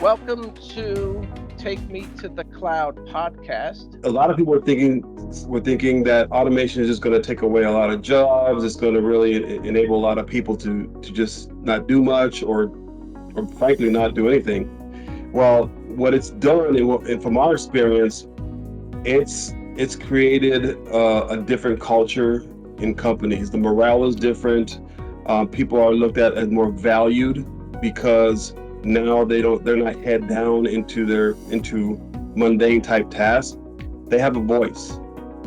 Welcome to Take Me to the Cloud podcast. A lot of people were thinking that automation is just going to take away a lot of jobs. It's going to really enable a lot of people to just not do much or frankly not do anything. Well, what it's done, and from our experience, it's created a different culture in companies. The morale is different. People are looked at as more valued because now they're not head down into mundane type tasks. They have a voice,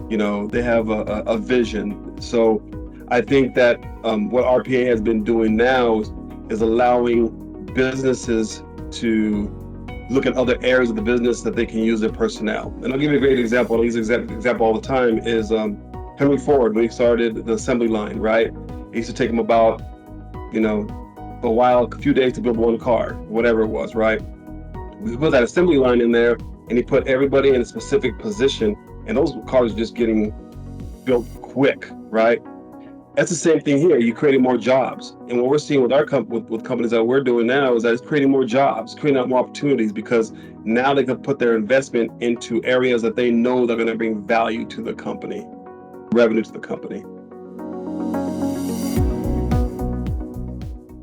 they have a vision. So I think that what RPA has been doing now is allowing businesses to look at other areas of the business that they can use their personnel. And I'll give you a great example. I use example all the time is Henry Ford, when he started the assembly line, right? It used to take him about, a few days to build one car, whatever it was, right? We put that assembly line in there and he put everybody in a specific position, and those cars are just getting built quick, right? That's the same thing here. You're creating more jobs. And what we're seeing with our with companies that we're doing now is that it's creating more jobs, creating out more opportunities, because now they can put their investment into areas that they know they're going to bring value to the company, revenue to the company.